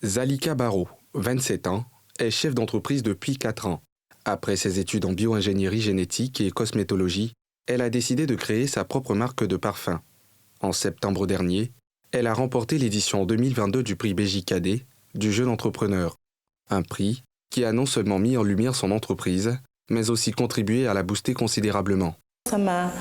Zalika Barrow, 27 ans, est chef d'entreprise depuis 4 ans. Après ses études en bio-ingénierie génétique et cosmétologie, elle a décidé de créer sa propre marque de parfum. En septembre dernier, elle a remporté l'édition 2022 du prix BJKD du jeune entrepreneur. Un prix qui a non seulement mis en lumière son entreprise, mais aussi contribué à la booster considérablement. Ça m'a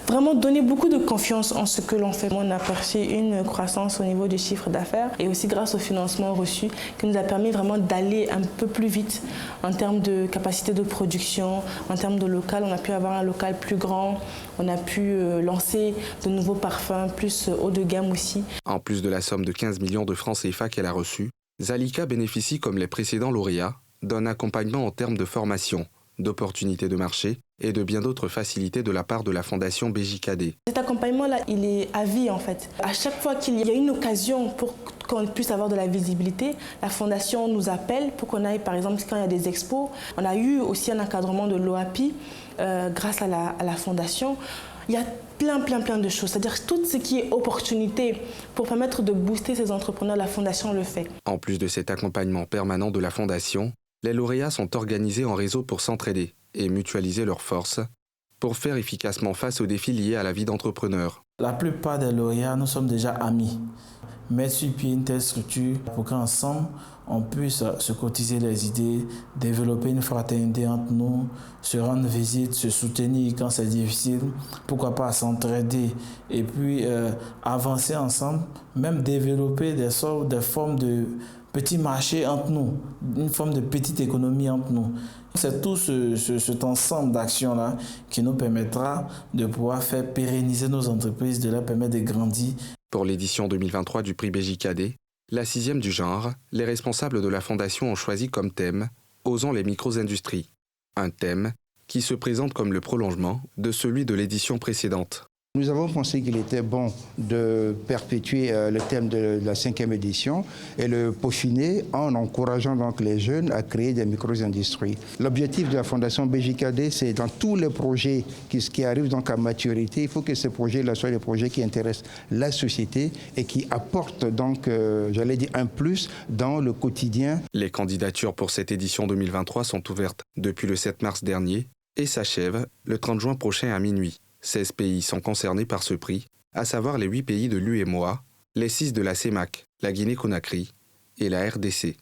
vraiment donné beaucoup de confiance en ce que l'on fait. On a perçu une croissance au niveau du chiffre d'affaires et aussi grâce au financement reçu qui nous a permis vraiment d'aller un peu plus vite en termes de capacité de production, en termes de local. On a pu avoir un local plus grand, on a pu lancer de nouveaux parfums plus haut de gamme aussi. En plus de la somme de 15 millions de francs CFA qu'elle a reçue, Zalika bénéficie, comme les précédents lauréats, d'un accompagnement en termes de formation, d'opportunités de marché et de bien d'autres facilités de la part de la Fondation BJKD. Cet accompagnement-là, il est à vie en fait. À chaque fois qu'il y a une occasion pour qu'on puisse avoir de la visibilité, la Fondation nous appelle pour qu'on aille, par exemple, quand il y a des expos. On a eu aussi un encadrement de l'OAPI grâce à la Fondation. Il y a plein de choses. C'est-à-dire tout ce qui est opportunité pour permettre de booster ces entrepreneurs, la Fondation le fait. En plus de cet accompagnement permanent de la Fondation, les lauréats sont organisés en réseau pour s'entraider et mutualiser leurs forces pour faire efficacement face aux défis liés à la vie d'entrepreneur. La plupart des lauréats, nous sommes déjà amis. Mettre sur pied une telle structure pour qu'ensemble, on puisse se cotiser les idées, développer une fraternité entre nous, se rendre visite, se soutenir quand c'est difficile, pourquoi pas s'entraider et puis avancer ensemble, même développer des formes de petits marchés entre nous, une forme de petite économie entre nous. C'est tout cet ensemble d'actions-là qui nous permettra de pouvoir faire pérenniser nos entreprises, de leur permettre de grandir. Pour l'édition 2023 du prix BJKD, la 6e du genre, les responsables de la Fondation ont choisi comme thème « Osons les micro-industries », un thème qui se présente comme le prolongement de celui de l'édition précédente. Nous avons pensé qu'il était bon de perpétuer le thème de la 5e édition et le peaufiner en encourageant donc les jeunes à créer des micro-industries. L'objectif de la Fondation BJKD, c'est dans tous les projets qui arrivent donc à maturité, il faut que ces projets-là soient des projets qui intéressent la société et qui apportent donc, j'allais dire, un plus dans le quotidien. Les candidatures pour cette édition 2023 sont ouvertes depuis le 7 mars dernier et s'achèvent le 30 juin prochain à minuit. 16 pays sont concernés par ce prix, à savoir les 8 pays de l'UEMOA, les 6 de la CEMAC, la Guinée-Conakry et la RDC.